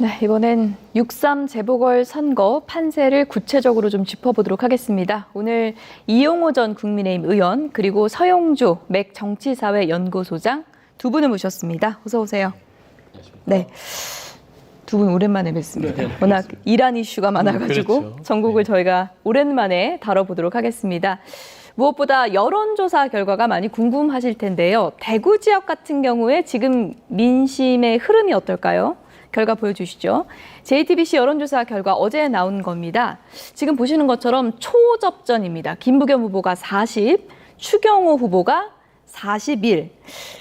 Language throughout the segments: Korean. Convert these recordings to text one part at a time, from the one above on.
네, 이번엔 6.3 재보궐선거 판세를 구체적으로 좀 짚어보도록 하겠습니다. 오늘 이용호 전 국민의힘 의원 그리고 서영주 맥 정치사회 연구소장 두 분을 모셨습니다. 어서 오세요. 네, 두 분 오랜만에 뵙습니다. 네, 워낙 이란 이슈가 많아가지고 그렇죠. 전국을 저희가 오랜만에 다뤄보도록 하겠습니다. 무엇보다 여론조사 결과가 많이 궁금하실 텐데요. 대구 지역 같은 경우에 지금 민심의 흐름이 어떨까요? 결과 보여주시죠. JTBC 여론조사 결과 어제 나온 겁니다. 지금 보시는 것처럼 초접전입니다. 김부겸 후보가 40, 추경호 후보가 41.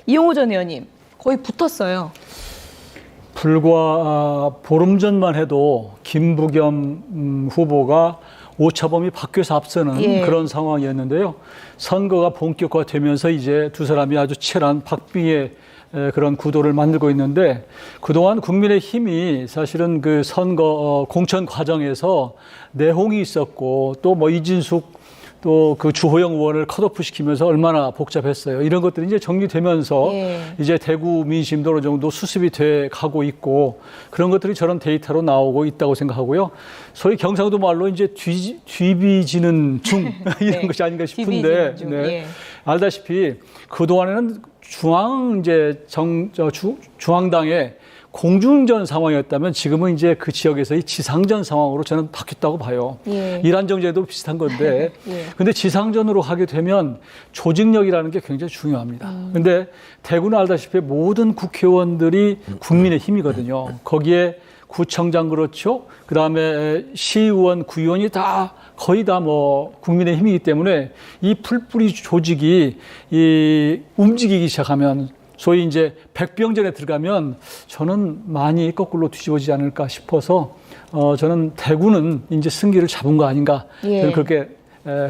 이용호 전 의원님 거의 붙었어요. 불과 보름 전만 해도 김부겸 후보가 오차범위 밖에서 앞서는 그런 상황이었는데요. 선거가 본격화되면서 이제 두 사람이 아주 치열한 박빙의 그런 구도를 만들고 있는데, 그동안 국민의힘이 사실은 그 선거 공천 과정에서 내홍이 있었고 또 뭐 이진숙 또 그 주호영 의원을 컷오프 시키면서 얼마나 복잡했어요. 이런 것들이 이제 정리되면서 이제 대구 민심도 어느 정도 수습이 돼 가고 있고, 그런 것들이 저런 데이터로 나오고 있다고 생각하고요. 소위 경상도 말로 이제 뒤비지는 중 이런 것이 아닌가 싶은데, 알다시피 그동안에는 중앙당의 공중전 상황이었다면 지금은 이제 그 지역에서의 지상전 상황으로 저는 바뀌었다고 봐요. 이란 정제도 비슷한 건데, 근데 지상전으로 하게 되면 조직력이라는 게 굉장히 중요합니다. 근데 대구는 알다시피 모든 국회의원들이 국민의 힘이거든요. 거기에 구청장 그렇죠. 그다음에 시의원, 구의원이 다 거의 다 뭐 국민의 힘이기 때문에 이 풀뿌리 조직이 움직이기 시작하면, 소위 이제 백병전에 들어가면 저는 많이 거꾸로 뒤집어지지 않을까 싶어서 저는 대구는 이제 승기를 잡은 거 아닌가, 저는 그렇게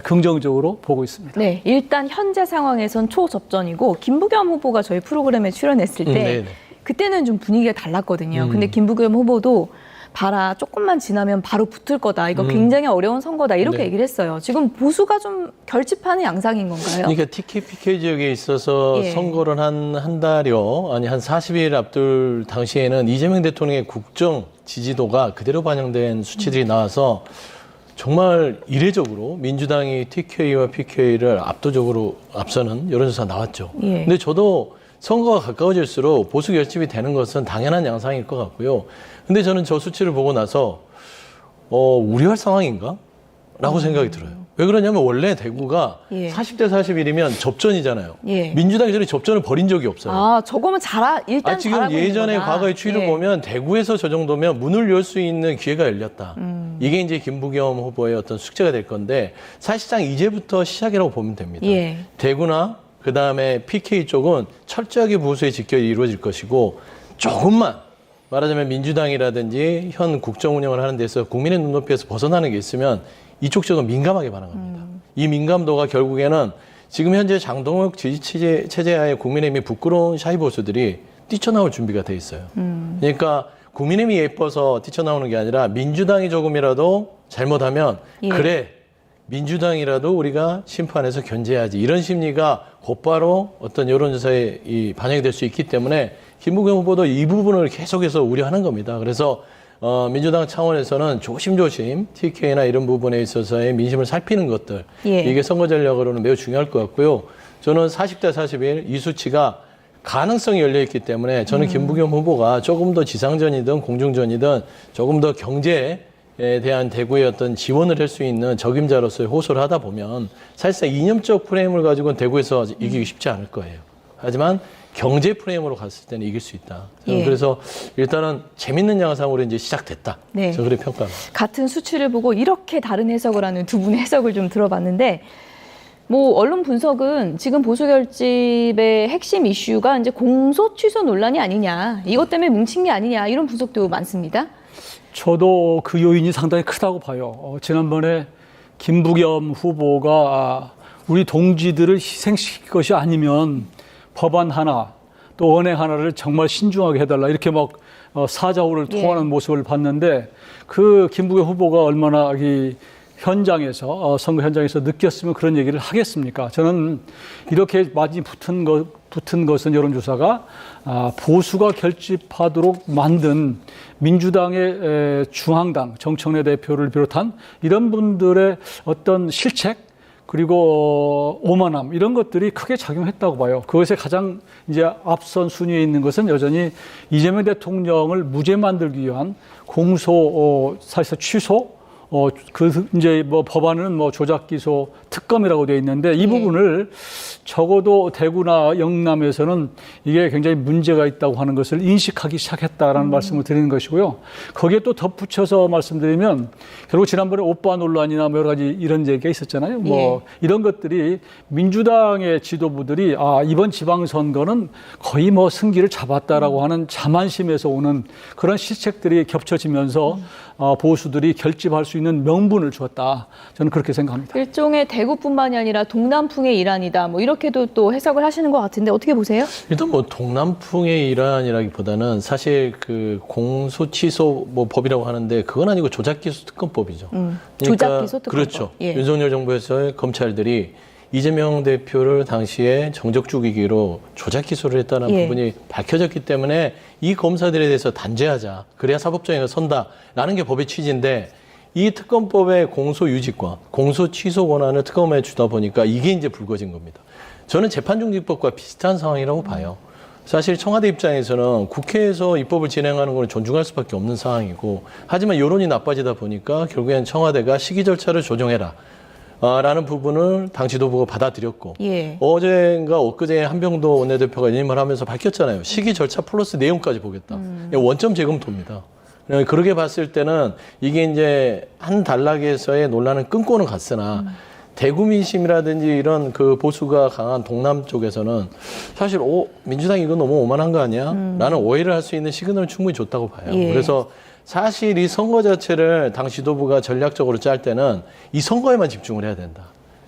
긍정적으로 보고 있습니다. 네, 일단 현재 상황에선 초접전이고, 김부겸 후보가 저희 프로그램에 출연했을 때 그때는 좀 분위기가 달랐거든요. 근데 김부겸 후보도 봐라, 조금만 지나면 바로 붙을 거다. 이거 굉장히 어려운 선거다. 이렇게 얘기를 했어요. 지금 보수가 좀 결집하는 양상인 건가요? 그러니까 TKPK 지역에 있어서 선거를 한 달여, 아니 한 40일 앞둘 당시에는 이재명 대통령의 국정 지지도가 그대로 반영된 수치들이 나와서 정말 이례적으로 민주당이 TK와 PK를 압도적으로 앞서는 여론조사가 나왔죠. 근데 저도 선거가 가까워질수록 보수 결집이 되는 것은 당연한 양상일 것 같고요. 근데 저는 저 수치를 보고 나서 우려할 상황인가? 라고 생각이 들어요. 왜 그러냐면 원래 대구가 40대 41이면 접전이잖아요. 민주당이 저리 접전을 벌인 적이 없어요. 아, 저거면 일단 지금 잘하고 예전에 있는 거다. 과거의 추이를 보면 대구에서 저 정도면 문을 열 수 있는 기회가 열렸다. 이게 이제 김부겸 후보의 어떤 숙제가 될 건데, 사실상 이제부터 시작이라고 보면 됩니다. 대구나 그다음에 PK 쪽은 철저하게 보수의 직결이 이루어질 것이고, 조금만 말하자면 민주당이라든지 현 국정 운영을 하는 데서 국민의 눈높이에서 벗어나는 게 있으면 이쪽 쪽은 민감하게 반응합니다. 이 민감도가 결국에는 지금 현재 장동혁 지지 체제하에 국민의힘이 부끄러운 샤이 보수들이 뛰쳐나올 준비가 돼 있어요. 그러니까 국민의힘이 예뻐서 뛰쳐나오는 게 아니라 민주당이 조금이라도 잘못하면 그래, 민주당이라도 우리가 심판해서 견제해야지, 이런 심리가 곧바로 어떤 여론조사에 반영이 될 수 있기 때문에 김부겸 후보도 이 부분을 계속해서 우려하는 겁니다. 그래서 민주당 차원에서는 조심조심 TK나 이런 부분에 있어서의 민심을 살피는 것들, 이게 선거 전략으로는 매우 중요할 것 같고요. 저는 40대 41 이 수치가 가능성이 열려있기 때문에 저는 김부겸 후보가 조금 더 지상전이든 공중전이든 조금 더 경제에 대한 대구의 어떤 지원을 할 수 있는 적임자로서의 호소를 하다 보면 사실상 이념적 프레임을 가지고는 대구에서 이기기 쉽지 않을 거예요. 하지만 경제 프레임으로 갔을 때는 이길 수 있다. 그래서 일단은 재밌는 양상으로 이제 시작됐다. 저 그렇게 평가합니다. 같은 수치를 보고 이렇게 다른 해석을 하는 두 분의 해석을 좀 들어봤는데, 뭐 언론 분석은 지금 보수 결집의 핵심 이슈가 이제 공소 취소 논란이 아니냐, 이것 때문에 뭉친 게 아니냐, 이런 분석도 많습니다. 저도 그 요인이 상당히 크다고 봐요. 지난번에 김부겸 후보가 우리 동지들을 희생시킬 것이 아니면 법안 하나 또 언행 하나를 정말 신중하게 해달라, 이렇게 막 사자호를 통하는 모습을 봤는데, 그 김부겸 후보가 얼마나 현장에서 선거 현장에서 느꼈으면 그런 얘기를 하겠습니까? 저는 이렇게 많이 붙은 것은 여론조사가 보수가 결집하도록 만든 민주당의 중앙당 정청래 대표를 비롯한 이런 분들의 어떤 실책 그리고 오만함 이런 것들이 크게 작용했다고 봐요. 그것에 가장 이제 앞선 순위에 있는 것은 여전히 이재명 대통령을 무죄 만들기 위한 공소 사실상 취소 이제 뭐 법안은 뭐 조작 기소 특검이라고 되어 있는데 이 부분을 적어도 대구나 영남에서는 이게 굉장히 문제가 있다고 하는 것을 인식하기 시작했다라는 말씀을 드리는 것이고요. 거기에 또 덧붙여서 말씀드리면 결국 지난번에 오빠 논란이나 뭐 여러 가지 이런 얘기가 있었잖아요. 뭐 이런 것들이 민주당의 지도부들이 이번 지방선거는 거의 뭐 승기를 잡았다라고 하는 자만심에서 오는 그런 실책들이 겹쳐지면서 보수들이 결집할 수 있는 명분을 주었다. 저는 그렇게 생각합니다. 일종의 대구뿐만이 아니라 동남풍의 일환이다. 뭐 이렇게도 또 해석을 하시는 것 같은데 어떻게 보세요? 일단 뭐 동남풍의 일환이라기보다는 사실 그 공소취소 뭐 법이라고 하는데 그건 아니고 조작기소특검법이죠. 조작기소특검법. 그렇죠. 윤석열 정부에서의 검찰들이 이재명 대표를 당시에 정적 죽이기로 조작 기소를 했다는 부분이 밝혀졌기 때문에 이 검사들에 대해서 단죄하자. 그래야 사법정의가 선다라는 게 법의 취지인데 이 특검법의 공소 유지권, 공소 취소 권한을 특검에 주다 보니까 이게 이제 불거진 겁니다. 저는 재판중지법과 비슷한 상황이라고 봐요. 사실 청와대 입장에서는 국회에서 입법을 진행하는 걸 존중할 수밖에 없는 상황이고 하지만 여론이 나빠지다 보니까 결국엔 청와대가 시기 절차를 조정해라. 라는 부분을 당 지도부가 받아들였고 어제인가 엊그제 한병도 원내대표가 연임을 하면서 밝혔잖아요. 시기 절차 플러스 내용까지 보겠다. 원점 재검토입니다. 그렇게 봤을 때는 이게 이제 한 단락에서의 논란은 끊고는 갔으나 대구 민심이라든지 이런 그 보수가 강한 동남 쪽에서는 사실 민주당이 이거 너무 오만한 거 아니야? 라는 오해를 할 수 있는 시그널을 충분히 줬다고 봐요. 그래서 사실 이 선거 자체를 당 지도부가 전략적으로 짤 때는 이 선거에만 집중을 해야 된다.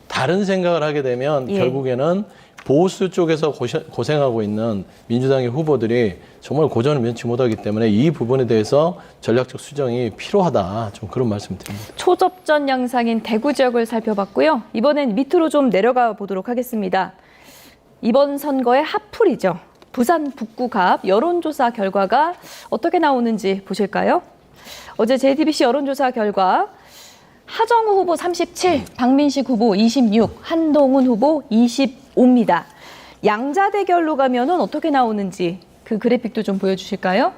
다른 생각을 하게 되면 결국에는 보수 쪽에서 고생하고 있는 민주당의 후보들이 정말 고전을 면치 못하기 때문에 이 부분에 대해서 전략적 수정이 필요하다. 좀 그런 말씀 드립니다. 초접전 양상인 대구 지역을 살펴봤고요. 이번엔 밑으로 좀 내려가 보도록 하겠습니다. 이번 선거의 핫플이죠. 부산 북구갑 여론조사 결과가 어떻게 나오는지 보실까요? 어제 JTBC 여론조사 결과 하정우 후보 37, 박민식 후보 26, 한동훈 후보 25입니다. 양자 대결로 가면은 어떻게 나오는지 그 그래픽도 좀 보여주실까요?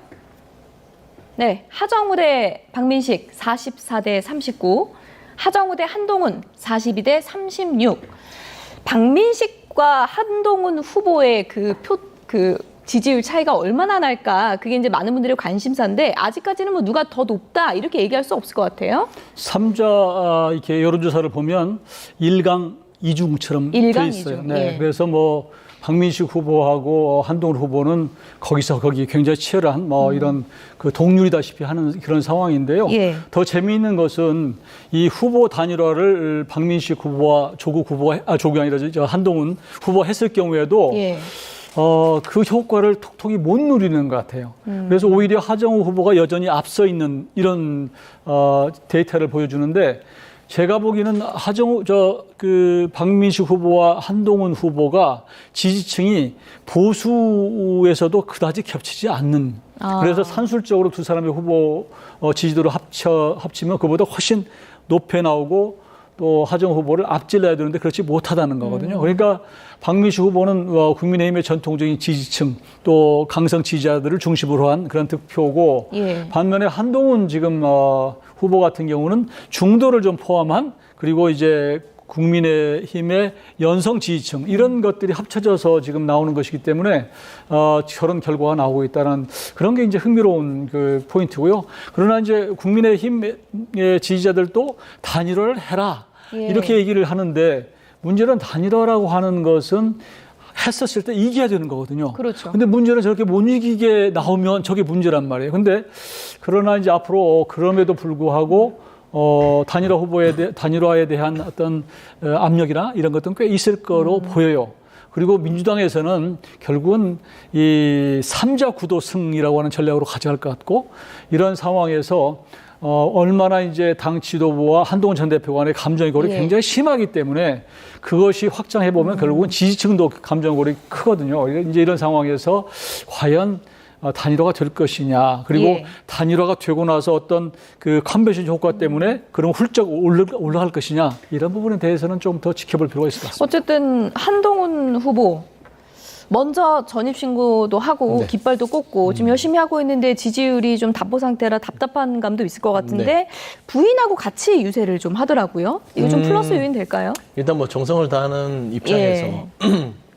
네, 하정우 대 박민식 44대 39, 하정우 대 한동훈 42대 36. 박민식과 한동훈 후보의 그 지지율 차이가 얼마나 날까? 그게 이제 많은 분들의 관심사인데 아직까지는 뭐 누가 더 높다 이렇게 얘기할 수 없을 것 같아요. 3자 이렇게 여론조사를 보면 1강 2중처럼 돼 있어요. 네. 그래서 뭐 박민식 후보하고 한동훈 후보는 거기서 거기 굉장히 치열한 뭐 이런 그 동률이다시피 하는 그런 상황인데요. 더 재미있는 것은 이 후보 단일화를 박민식 후보와 조국이 아니라 한동훈 후보 했을 경우에도 그 효과를 톡톡히 못 누리는 것 같아요. 그래서 오히려 하정우 후보가 여전히 앞서 있는 이런 데이터를 보여주는데 제가 보기에는 박민식 후보와 한동훈 후보가 지지층이 보수에서도 그다지 겹치지 않는. 그래서 산술적으로 두 사람의 후보 지지도를 합치면 그보다 훨씬 높게 나오고 또 하정우 후보를 앞질러야 되는데 그렇지 못하다는 거거든요. 그러니까 박민식 후보는 국민의힘의 전통적인 지지층 또 강성 지지자들을 중심으로 한 그런 득표고 반면에 한동훈 지금 후보 같은 경우는 중도를 좀 포함한 그리고 이제 국민의힘의 연성 지지층 이런 것들이 합쳐져서 지금 나오는 것이기 때문에 저런 결과가 나오고 있다는 그런 게 이제 흥미로운 그 포인트고요. 그러나 이제 국민의힘의 지지자들도 단일화를 해라 이렇게 얘기를 하는데 문제는 단일화라고 하는 것은 했었을 때 이겨야 되는 거거든요. 그렇죠. 근데 문제는 저렇게 못 이기게 나오면 저게 문제란 말이에요. 근데 그러나 이제 앞으로 그럼에도 불구하고 단일화에 대한 어떤 압력이나 이런 것들은 꽤 있을 거로 보여요. 그리고 민주당에서는 결국은 이 3자 구도승이라고 하는 전략으로 가져갈 것 같고 이런 상황에서 얼마나 이제 당 지도부와 한동훈 전 대표 간의 감정의 골이 굉장히 심하기 때문에 그것이 확장해 보면 결국은 지지층도 감정 골이 크거든요. 이제 이런 상황에서 과연 단일화가 될 것이냐. 그리고 단일화가 되고 나서 어떤 그 컨벤션 효과 때문에 그럼 훌쩍 올라갈 것이냐. 이런 부분에 대해서는 좀 더 지켜볼 필요가 있을 것 같습니다. 어쨌든 한동훈 후보 먼저 전입신고도 하고 깃발도 꽂고 지금 열심히 하고 있는데 지지율이 좀 답보 상태라 답답한 감도 있을 것 같은데 부인하고 같이 유세를 좀 하더라고요. 이거 좀 플러스 요인 될까요? 일단 뭐 정성을 다하는 입장에서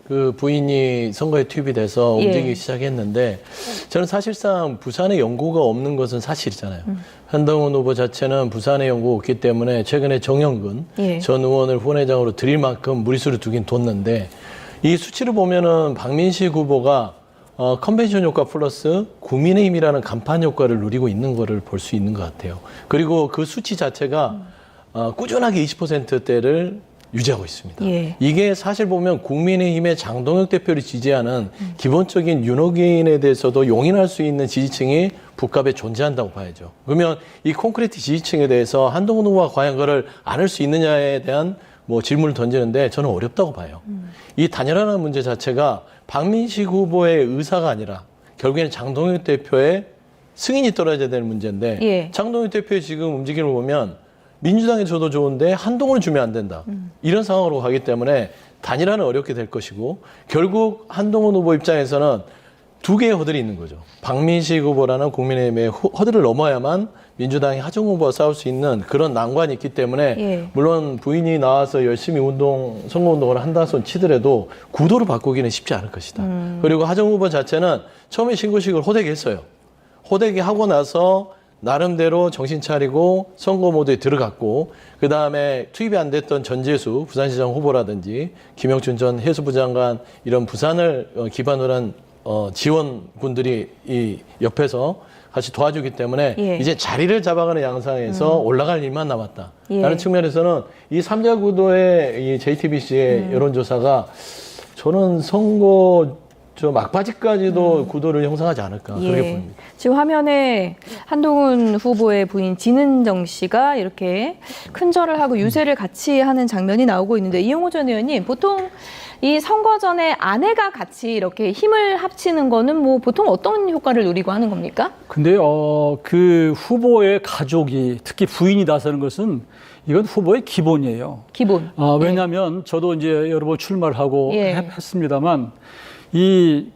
그 부인이 선거에 투입이 돼서 움직이기 시작했는데 저는 사실상 부산에 연고가 없는 것은 사실이잖아요. 한동훈 후보 자체는 부산에 연고가 없기 때문에 최근에 정영근 전 의원을 후원회장으로 드릴 만큼 무리수를 두긴 뒀는데 이 수치를 보면은 박민식 후보가 컨벤션 효과 플러스 국민의힘이라는 간판 효과를 누리고 있는 거를 볼 수 있는 것 같아요. 그리고 그 수치 자체가 꾸준하게 20%대를 유지하고 있습니다. 이게 사실 보면 국민의힘의 장동혁 대표를 지지하는 기본적인 윤호기인에 대해서도 용인할 수 있는 지지층이 북갑에 존재한다고 봐야죠. 그러면 이 콘크리트 지지층에 대해서 한동훈 후보가 과연 그걸 안을 수 있느냐에 대한 뭐 질문을 던지는데 저는 어렵다고 봐요. 이 단일화라는 문제 자체가 박민식 후보의 의사가 아니라 결국에는 장동혁 대표의 승인이 떨어져야 되는 문제인데 장동혁 대표의 지금 움직임을 보면 민주당에 줘도 좋은데 한동훈을 주면 안 된다. 이런 상황으로 가기 때문에 단일화는 어렵게 될 것이고 결국 한동훈 후보 입장에서는 두 개의 허들이 있는 거죠. 박민식 후보라는 국민의힘의 허들을 넘어야만 민주당이 하정 후보와 싸울 수 있는 그런 난관이 있기 때문에 물론 부인이 나와서 열심히 선거운동을 한다 손 치더라도 구도를 바꾸기는 쉽지 않을 것이다. 그리고 하정 후보 자체는 처음에 신고식을 호되게 했어요. 호되게 하고 나서 나름대로 정신 차리고 선거 모드에 들어갔고 그다음에 투입이 안 됐던 전재수 부산시장 후보라든지 김영춘 전 해수부 장관 이런 부산을 기반으로 한 지원군들이 이 옆에서 같이 도와주기 때문에 이제 자리를 잡아가는 양상에서 올라갈 일만 남았다. 라는 측면에서는 이 3자 구도의 이 JTBC의 여론조사가 저는 선거 막바지까지도 구도를 형성하지 않을까 그렇게 보입니다. 지금 화면에 한동훈 후보의 부인 진은정 씨가 이렇게 큰절을 하고 유세를 같이 하는 장면이 나오고 있는데 이용호 전 의원님 보통 이 선거 전에 아내가 같이 이렇게 힘을 합치는 거는 뭐 보통 어떤 효과를 누리고 하는 겁니까? 근데 그 후보의 가족이 특히 부인이 나서는 것은 이건 후보의 기본이에요. 기본. 왜냐하면 저도 이제 여러 번 출마를 하고 했습니다만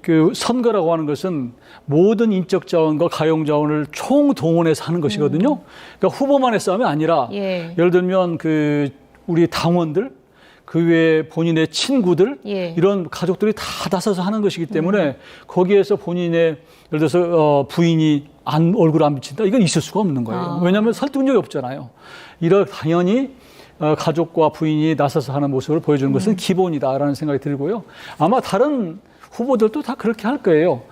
그 선거라고 하는 것은 모든 인적 자원과 가용 자원을 총동원해서 하는 것이거든요. 그러니까 후보만의 싸움이 아니라 예를 들면 그 우리 당원들 그 외에 본인의 친구들 이런 가족들이 다 나서서 하는 것이기 때문에 거기에서 본인의 예를 들어서 부인이 얼굴 안 비친다 이건 있을 수가 없는 거예요. 왜냐하면 설득력이 없잖아요. 이런 당연히 가족과 부인이 나서서 하는 모습을 보여주는 것은 기본이다라는 생각이 들고요. 아마 다른 후보들도 다 그렇게 할 거예요.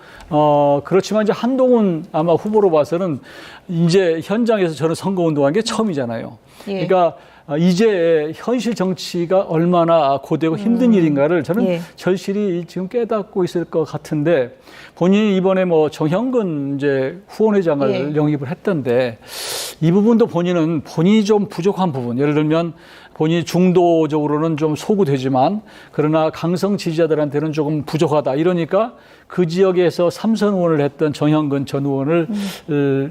그렇지만 이제 한동훈 아마 후보로 봐서는 이제 현장에서 저는 선거운동한 게 처음이잖아요. 그러니까 이제 현실 정치가 얼마나 고되고 힘든 일인가를 저는 절실히 지금 깨닫고 있을 것 같은데 본인이 이번에 뭐 정형근 이제 후원회장을 영입을 했던데 이 부분도 본인이 좀 부족한 부분 예를 들면 본인이 중도적으로는 좀 소구되지만 그러나 강성 지지자들한테는 조금 부족하다 이러니까 그 지역에서 3선 의원을 했던 정형근 전 의원을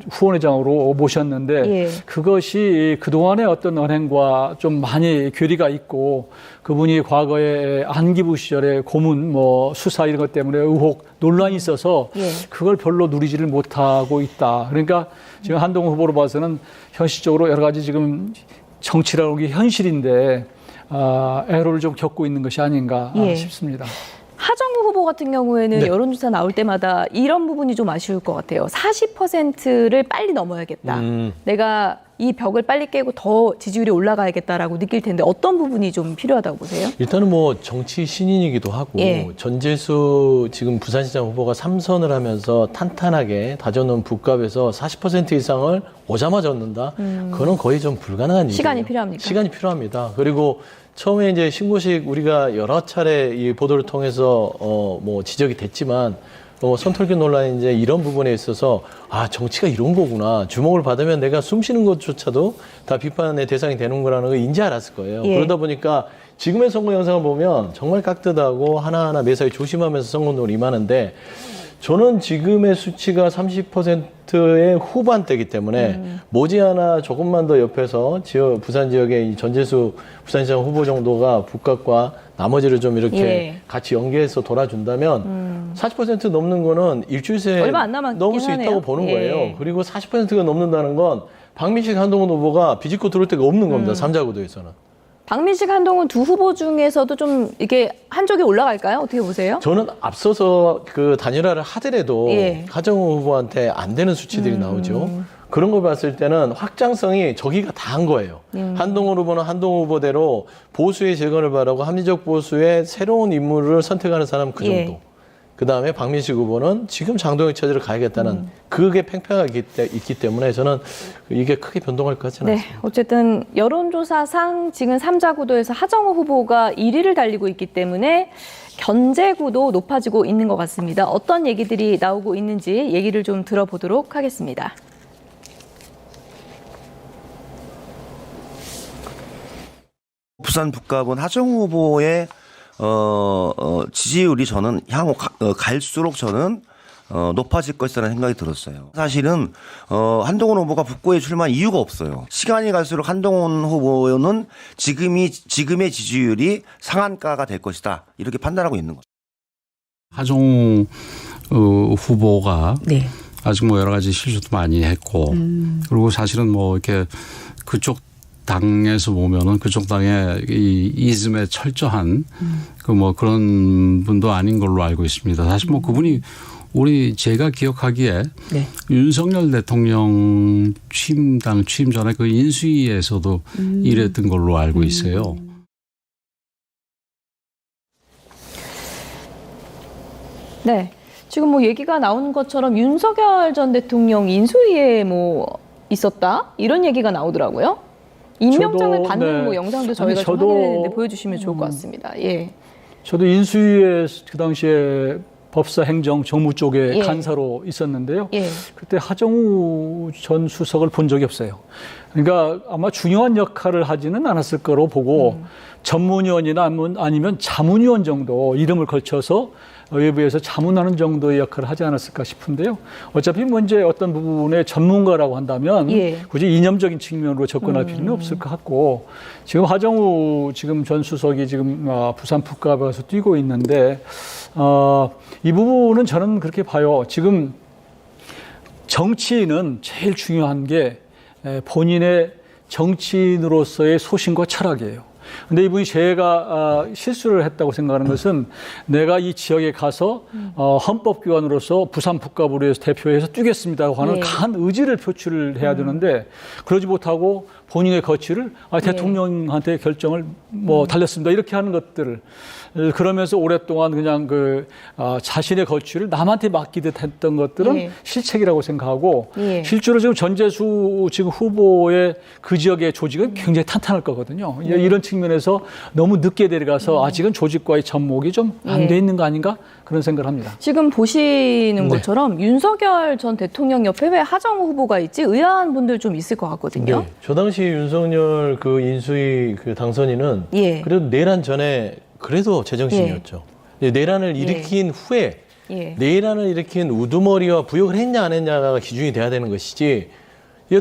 후원회장으로 모셨는데 그것이 그동안의 어떤 언행과 좀 많이 괴리가 있고 그분이 과거에 안기부 시절에 고문 뭐 수사 이런 것 때문에 의혹 논란이 있어서 그걸 별로 누리지를 못하고 있다. 그러니까 지금 한동훈 후보로 봐서는 현실적으로 여러 가지 지금 정치라는 게 현실인데 애로를 좀 겪고 있는 것이 아닌가 싶습니다. 하정우 후보 같은 경우에는 여론조사 나올 때마다 이런 부분이 좀 아쉬울 것 같아요. 40%를 빨리 넘어야겠다. 내가 이 벽을 빨리 깨고 더 지지율이 올라가야겠다라고 느낄 텐데 어떤 부분이 좀 필요하다고 보세요? 일단은 뭐 정치 신인이기도 하고 예. 전재수 지금 부산시장 후보가 3선을 하면서 탄탄하게 다져놓은 붓값에서 40% 이상을 오자마자 얻는다? 그거는 거의 좀 불가능한 일이에요. 시간이 필요합니까? 시간이 필요합니다. 그리고 처음에 이제 신고식 우리가 여러 차례 이 보도를 통해서 뭐 지적이 됐지만 선털기 논란이 이제 이런 부분에 있어서 아 정치가 이런 거구나 주목을 받으면 내가 숨쉬는 것조차도 다 비판의 대상이 되는 거라는 걸 인지 알았을 거예요. 예. 그러다 보니까 지금의 선거 영상을 보면 정말 깍듯하고 하나하나 매사에 조심하면서 선거운동을 임하는데 저는 지금의 수치가 30%의 후반대이기 때문에 머지않아 조금만 더 옆에서 부산 지역의 이 전재수 부산시장 후보 정도가 붓값과 나머지를 좀 이렇게 예. 같이 연계해서 돌아준다면 40% 넘는 거는 일주일 새에 얼마 안 남았긴 넘을 수 하네요. 있다고 보는 예. 거예요. 그리고 40%가 넘는다는 건 박민식 한동훈 후보가 비집고 들어올 데가 없는 겁니다. 삼자구도에서는. 박민식, 한동훈 두 후보 중에서도 좀 이게 한쪽에 올라갈까요? 어떻게 보세요? 저는 앞서서 그 단일화를 하더라도 예. 하정우 후보한테 안 되는 수치들이 나오죠. 그런 걸 봤을 때는 확장성이 저기가 다한 거예요. 한동훈 후보는 한동훈 후보대로 보수의 재건을 바라고 합리적 보수의 새로운 인물을 선택하는 사람 그 정도. 예. 그다음에 박민식 후보는 지금 장동혁 체제를 가야겠다는 그게 팽팽하게 있기 때문에 저는 이게 크게 변동할 것 같지는 네, 않습니다. 어쨌든 여론조사상 지금 3자 구도에서 하정우 후보가 1위를 달리고 있기 때문에 견제구도 높아지고 있는 것 같습니다. 어떤 얘기들이 나오고 있는지 얘기를 좀 들어보도록 하겠습니다. 부산 붓값은 하정우 후보의 지지율이 저는 향후 갈수록 저는 높아질 것이라는 생각이 들었어요. 사실은 한동훈 후보가 북구에 출마한 이유가 없어요. 시간이 갈수록 한동훈 후보는 지금의 지지율이 상한가가 될 것이다. 이렇게 판단하고 있는 거죠. 하정우 후보가 네. 아직 뭐 여러 가지 실수도 많이 했고 그리고 사실은 뭐 이렇게 그쪽 당에서 보면은 그쪽 당의 이 이즘에 철저한 그 뭐 그런 분도 아닌 걸로 알고 있습니다. 사실 뭐 그분이 제가 기억하기에 네. 윤석열 대통령 취임 전에 그 인수위에서도 일했던 걸로 알고 있어요. 네. 지금 뭐 얘기가 나오는 것처럼 윤석열 전 대통령 인수위에 뭐 있었다? 이런 얘기가 나오더라고요. 임명장을 저도, 받는 네. 뭐 영상도 저희가 아니, 좀 저도, 확인했는데 보여주시면 좋을 것 같습니다. 예. 저도 인수위에 그 당시에 법사 행정 정무 쪽에 예. 간사로 있었는데요. 예. 그때 하정우 전 수석을 본 적이 없어요. 그러니까 아마 중요한 역할을 하지는 않았을 거로 보고 전문위원이나 아니면 자문위원 정도 이름을 걸쳐서 외부에서 자문하는 정도의 역할을 하지 않았을까 싶은데요. 어차피 뭐 이제 어떤 부분의 전문가라고 한다면 예. 굳이 이념적인 측면으로 접근할 필요는 없을 것 같고 지금 하정우 지금 전 수석이 지금 부산 붓값에 가서 뛰고 있는데 이 부분은 저는 그렇게 봐요. 지금 정치인은 제일 중요한 게 본인의 정치인으로서의 소신과 철학이에요. 근데 이분이 제가 실수를 했다고 생각하는 것은 내가 이 지역에 가서 헌법기관으로서 부산 붓값으로 해서 대표해서 뛰겠습니다 하는 예. 강한 의지를 표출을 해야 되는데 그러지 못하고 본인의 거취를 대통령한테 결정을 뭐 달렸습니다 이렇게 하는 것들을 그러면서 오랫동안 그냥 자신의 거취를 남한테 맡기듯 했던 것들은 예. 실책이라고 생각하고 예. 실제로 지금 전재수 지금 후보의 그 지역의 조직은 굉장히 탄탄할 거거든요. 이런 측면에서 너무 늦게 데려가서 아직은 조직과의 접목이 좀 안 돼 있는 거 아닌가 그런 생각을 합니다. 지금 보시는 것처럼 윤석열 전 대통령 옆에 왜 하정우 후보가 있지? 의아한 분들 좀 있을 것 같거든요. 네. 저 당시 윤석열 그 인수위 그 당선인은 예. 그래도 내란 전에 그래도 제정신이었죠. 내란을 일으킨 후에 예. 내란을 일으킨 우두머리와 부역을 했냐 안 했냐가 기준이 돼야 되는 것이지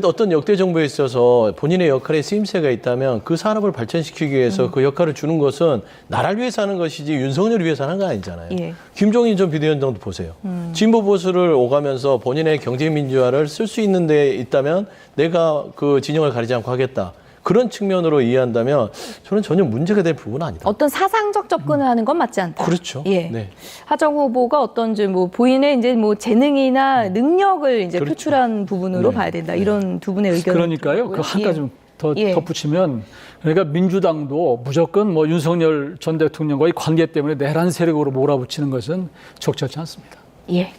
어떤 역대 정부에 있어서 본인의 역할에 쓰임새가 있다면 그 산업을 발전시키기 위해서 그 역할을 주는 것은 나라를 위해서 하는 것이지 윤석열을 위해서 하는 거 아니잖아요. 예. 김종인 전 비대위원장도 보세요. 진보 보수를 오가면서 본인의 경제민주화를 쓸 수 있는 데 있다면 내가 그 진영을 가리지 않고 하겠다. 그런 측면으로 이해한다면 저는 전혀 문제가 될 부분은 아니다. 어떤 사상적 접근을 하는 건 맞지 않다. 그렇죠. 예. 네. 하정우 후보가 어떤 뭐 본인의 이제 뭐 재능이나 능력을 이제 그렇죠. 표출한 부분으로 네. 봐야 된다. 이런 두 분의 의견. 그러니까요. 그 한 가지 더 예. 덧붙이면 그러니까 민주당도 무조건 뭐 윤석열 전 대통령과의 관계 때문에 내란 세력으로 몰아붙이는 것은 적절치 않습니다. 예.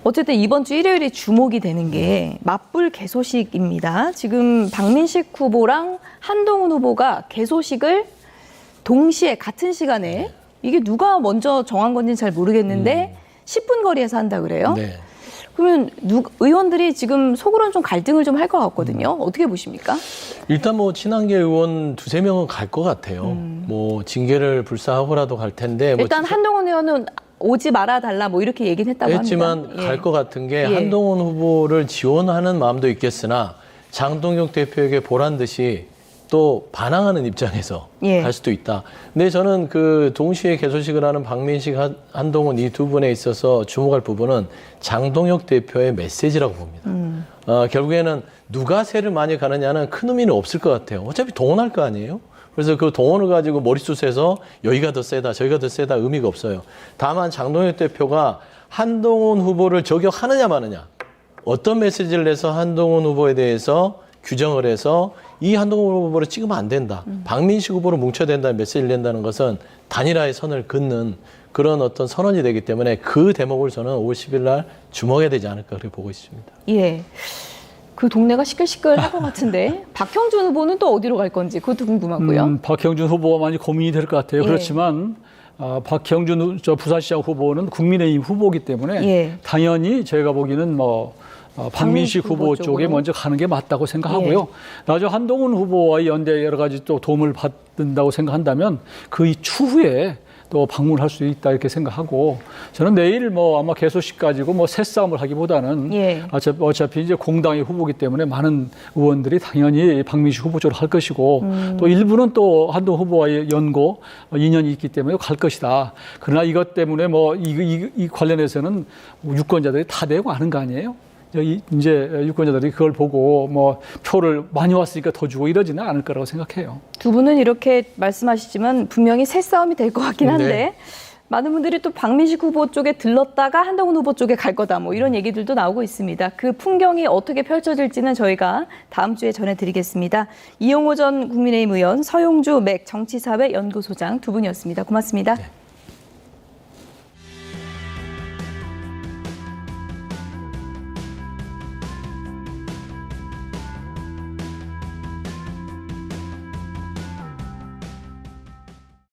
어쨌든 이번 주 일요일에 주목이 되는 게 맞불 개소식입니다. 지금 박민식 후보랑 한동훈 후보가 개소식을 동시에 같은 시간에 이게 누가 먼저 정한 건지는 잘 모르겠는데 10분 거리에서 한다 그래요. 네. 그러면 의원들이 지금 속으로는 좀 갈등을 좀 할 것 같거든요. 어떻게 보십니까? 일단 뭐 친한계 의원 두세 명은 갈 것 같아요. 뭐 징계를 불사하고라도 갈 텐데 일단 뭐 한동훈 의원은 오지 말아 달라 뭐 이렇게 얘기는 했다고 했지만 합니다. 예. 갈 것 같은 게 예. 한동훈 후보를 지원하는 마음도 있겠으나 장동혁 대표에게 보란 듯이 또 반항하는 입장에서 예. 갈 수도 있다. 근데 저는 그 동시에 개소식을 하는 박민식, 한동훈 이 두 분에 있어서 주목할 부분은 장동혁 대표의 메시지라고 봅니다. 결국에는 누가 세를 많이 가느냐는 큰 의미는 없을 것 같아요. 어차피 동원할 거 아니에요? 그래서 그 동원을 가지고 머릿속에서 여기가 더 세다, 저기가 더 세다 의미가 없어요. 다만 장동혁 대표가 한동훈 후보를 저격하느냐 마느냐, 어떤 메시지를 내서 한동훈 후보에 대해서 규정을 해서 이 한동훈 후보를 찍으면 안 된다. 박민식 후보를 뭉쳐야 된다는 메시지를 낸다는 것은 단일화의 선을 긋는 그런 어떤 선언이 되기 때문에 그 대목을 저는 5월 10일 날 주목해야 되지 않을까 그렇게 보고 있습니다. 예. 그 동네가 시끌시끌할 것 같은데 박형준 후보는 또 어디로 갈 건지 그것도 궁금하고요. 박형준 후보가 많이 고민이 될 것 같아요. 예. 그렇지만 박형준 부산시장 후보는 국민의힘 후보이기 때문에 예. 당연히 제가 보기에는 박민식 후보 쪽에 쪽으로. 먼저 가는 게 맞다고 생각하고요. 나중에 한동훈 후보와의 연대 여러 가지 또 도움을 받는다고 생각한다면 그 추후에 또 방문할 수 있다 이렇게 생각하고 저는 내일 아마 개소식 가지고 새싸움을 하기보다는 예. 어차피 이제 공당의 후보이기 때문에 많은 의원들이 당연히 박민식 후보 쪽으로 할 것이고 또 일부는 또 한동훈 후보와의 연고 인연이 있기 때문에 갈 것이다. 그러나 이것 때문에 이 관련해서는 유권자들이 타대고 하는 거 아니에요? 이제 유권자들이 그걸 보고 표를 많이 왔으니까 더 주고 이러지는 않을 거라고 생각해요. 두 분은 이렇게 말씀하시지만 분명히 새 싸움이 될 것 같긴 한데 네. 많은 분들이 또 박민식 후보 쪽에 들렀다가 한동훈 후보 쪽에 갈 거다 이런 얘기들도 나오고 있습니다. 그 풍경이 어떻게 펼쳐질지는 저희가 다음 주에 전해드리겠습니다. 이용호 전 국민의힘 의원, 서용주 맥 정치사회 연구소장 두 분이었습니다. 고맙습니다. 네.